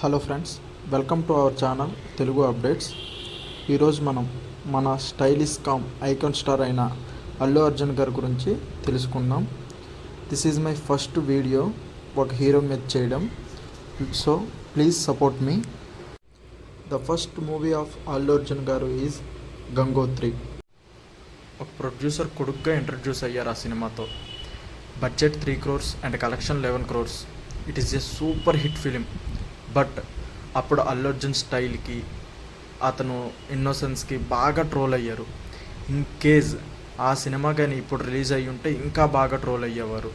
Hello friends, welcome to our channel Telugu updates. ఈరోజు మనం మన స్టైలిష్ ఐకాన్ స్టార్ అయిన అల్లు అర్జున్ గారి గురించి తెలుసుకుందాం. This is my first video ఒక హీరో మీద చేయడం, so please support me. The first movie of Allu Arjun గారు ఈజ్ గంగోత్రి. ఒక ప్రొడ్యూసర్ కొడుకుగా ఇంట్రడ్యూస్ అయ్యారు ఆ సినిమాతో. Budget 3 crores and collection 11 crores. It is a super hit film. But అప్పుడు అల్లు అర్జున్ స్టైల్కి, అతను ఇన్నోసెన్స్కి బాగా ట్రోల్ అయ్యారు. ఇన్ కేజ్ ఆ సినిమా కానీ ఇప్పుడు రిలీజ్ అయ్యి ఉంటే ఇంకా బాగా ట్రోల్ అయ్యేవారు.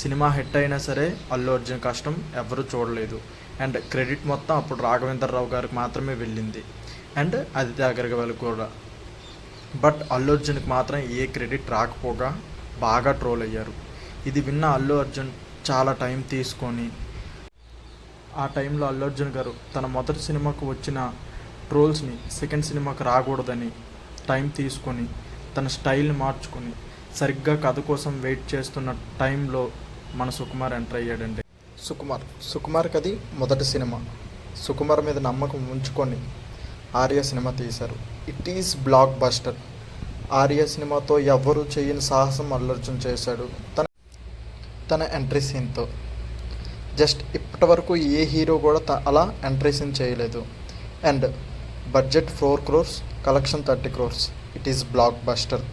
సినిమా హిట్ అయినా సరే అల్లు అర్జున్ కష్టం ఎవరు చూడలేదు. అండ్ క్రెడిట్ మొత్తం అప్పుడు రాఘవేంద్ర రావు గారికి మాత్రమే వెళ్ళింది, అండ్ ఆదిత్య అగర్వాల్కి కూడా. బట్ అల్లు అర్జున్కి మాత్రం ఏ క్రెడిట్ రాకపోగా బాగా ట్రోల్ అయ్యారు. ఇది విన్న అల్లు అర్జున్ చాలా టైం తీసుకొని, ఆ టైంలో అల్లు అర్జున్ గారు తన మొదటి సినిమాకు వచ్చిన ట్రోల్స్ని సెకండ్ సినిమాకి రాకూడదని టైం తీసుకొని తన స్టైల్ని మార్చుకొని సరిగ్గా కథ కోసం వెయిట్ చేస్తున్న టైంలో మన సుకుమార్ ఎంటర్ అయ్యాడండి. సుకుమార్కి అది మొదటి సినిమా. సుకుమార్ మీద నమ్మకం ఉంచుకొని ఆర్య సినిమా తీశారు. It is block buster. Arya సినిమాతో ఎవ్వరూ చేయని సాహసం అల్లు అర్జున్ చేశాడు తన ఎంట్రీ సీన్తో. జస్ట్ ఇప్పటి వరకు ఏ హీరో కూడా అలా ఎంట్రీ సీన్ చేయలేదు. And budget 4 crores, collection 30 crores. It is block buster.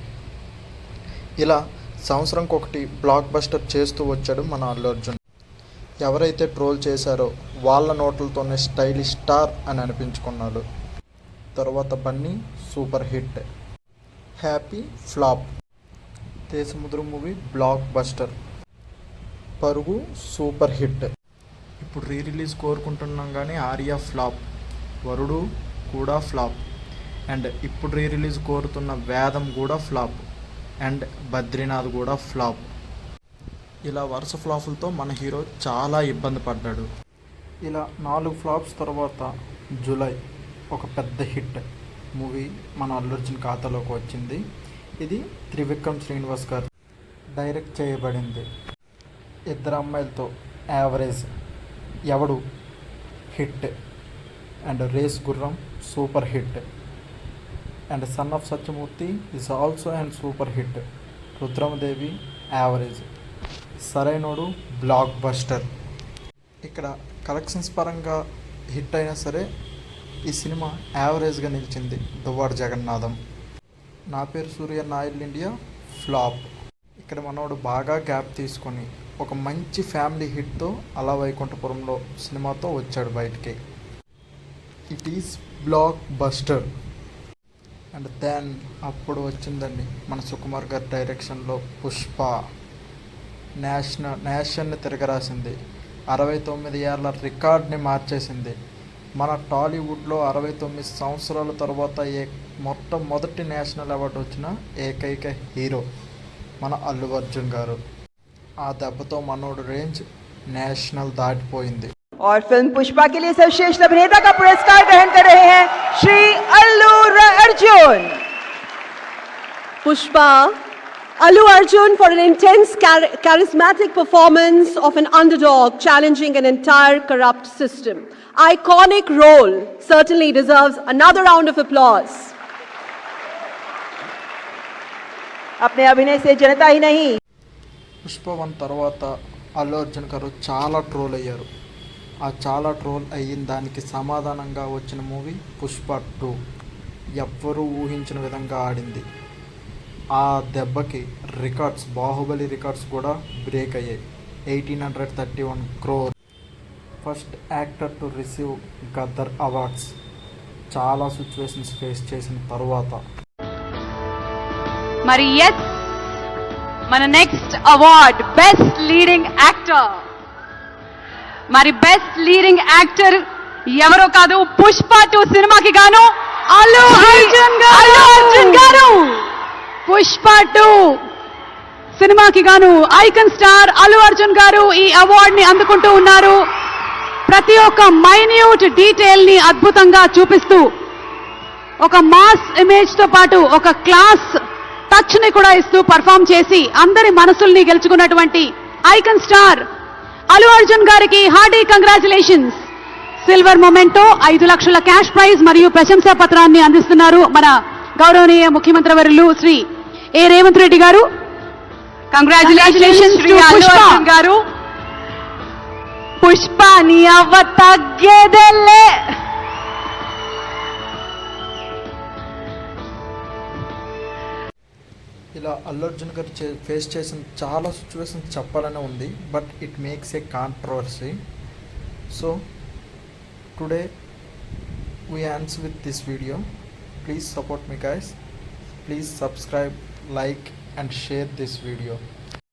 ఇలా సంవత్సరంకి ఒకటి బ్లాక్ బస్టర్ చేస్తూ వచ్చాడు మన అల్లు అర్జున్. ఎవరైతే ట్రోల్ చేశారో వాళ్ళ నోట్లతోనే స్టైలిష్ స్టార్ అని అనిపించుకున్నాడు. తర్వాత Bunny super hit, happy flop, Desamuduru movie block buster, పరుగు సూపర్ హిట్. ఇప్పుడు రిలీజ్ కోరుకుంటున్నాం కానీ ఆర్య ఫ్లాప్, వరుడు కూడా ఫ్లాప్, అండ్ ఇప్పుడు రిలీజ్ కోరుతున్న వేదం కూడా ఫ్లాప్, అండ్ బద్రీనాథ్ కూడా ఫ్లాప్. ఇలా వరుస ఫ్లాపులతో మన హీరో చాలా ఇబ్బంది పడ్డాడు. ఇలా 4 ఫ్లాప్స్ తర్వాత జూలై ఒక పెద్ద హిట్ మూవీ మన అల్లు అర్జున్ ఖాతాలోకి వచ్చింది. ఇది త్రివిక్రమ్ శ్రీనివాస్ గారు డైరెక్ట్ చేయబడింది. 2 అమ్మాయిలతో average, Yevadu hit, and race Gurram super hit, and son of Satyamurthy is also and super hit, Rudhramadevi average, Sarrainodu blockbuster. ఇక్కడ కలెక్షన్స్ పరంగా హిట్ అయినా సరే ఈ సినిమా యావరేజ్గా నిలిచింది. దువ్వాడ జగన్నాథం, నా పేరు సూర్య, నా ఇల్లు ఇండియా ఫ్లాప్. ఇక్కడ మనోడు బాగా గ్యాప్ తీసుకొని ఒక మంచి ఫ్యామిలీ హిట్తో అలా వైకుంఠపురంలో సినిమాతో వచ్చాడు బయటికి. It is blockbuster. And then అప్పుడు వచ్చిందండి మన సుకుమార్ గారి డైరెక్షన్లో పుష్ప. నేషన్ని తిరగరాసింది. 69 ఏళ్ళ రికార్డ్ని మార్చేసింది. మన టాలీవుడ్లో 69 సంవత్సరాల తర్వాత మొట్టమొదటి నేషనల్ అవార్డు వచ్చిన ఏకైక హీరో మన అల్లు అర్జున్ గారు. ఆ దెబ్బతో మనోడు రేంజ్ నేషనల్ దాటిపోయింది. और फिल्म पुष्पा के लिए सर्वश्रेष्ठ अभिनेता का पुरस्कार ग्रहण कर रहे हैं Shri Allu Arjun. Pushpa, Allu Arjun for an intense charismatic performance of an underdog challenging an entire corrupt system. Iconic role, certainly deserves another round of applause. अपने अभिनय से जनता ही नहीं, పుష్ప 1 తర్వాత అల్లు అర్జున్ గారు చాలా ట్రోల్ అయ్యారు. ఆ చాలా ట్రోల్ అయిన దానికి సమాధానంగా వచ్చిన మూవీ పుష్ప 2 ఎవ్వరూ ఊహించిన విధంగా ఆడింది. ఆ దెబ్బకి రికార్డ్స్, బాహుబలి రికార్డ్స్ కూడా బ్రేక్ అయ్యాయి. 1831 crore. First actor to receive Gaddar awards. చాలా సిచ్యువేషన్స్ ఫేస్ చేసిన తర్వాత మరి ఎస్, మన next award best leading actor. మరి బెస్ట్ లీడింగ్ యాక్టర్ ఎవరో కాదు, పుష్ప 2 సినిమాకి గాను అల్లు అర్జున్ గారు. పుష్ప 2 సినిమాకి గాను ఐకాన్ స్టార్ అల్లు అర్జున్ గారు ఈ అవార్డ్ ని అందుకుంటూ ఉన్నారు. ప్రతి ఒక్క మైన్యూట్ డీటెయిల్ ని అద్భుతంగా చూపిస్తూ ఒక మాస్ ఇమేజ్ తో పాటు ఒక క్లాస్ టచ్ ని కూడా ఇస్తూ పర్ఫామ్ చేసి అందరి మనసుల్ని గెలుచుకున్నటువంటి ఐకాన్ స్టార్ అల్లు అర్జున్ గారికి హార్డీ కంగ్రాచులేషన్స్. సిల్వర్ మొమెంటో 5 లక్షల క్యాష్ ప్రైజ్ మరియు ప్రశంసా పత్రాన్ని అందిస్తున్నారు మన గౌరవనీయ ముఖ్యమంత్రి వర్యులు శ్రీ ఏ రేవంత్ రెడ్డి గారు. కంగ్రాచులేషన్స్ టు అల్లు అర్జున్ గారు. పుష్ప నీ అవ్వ తగ్గేదేలే. ఇలా అల్లు అర్జున్ గారు ఫేస్ చేసిన చాలా సిచ్యువేషన్స్ చెప్పాలనే ఉంది, but it makes a controversy. So today we ends with this video. Please support me guys. Please subscribe, like and share this video.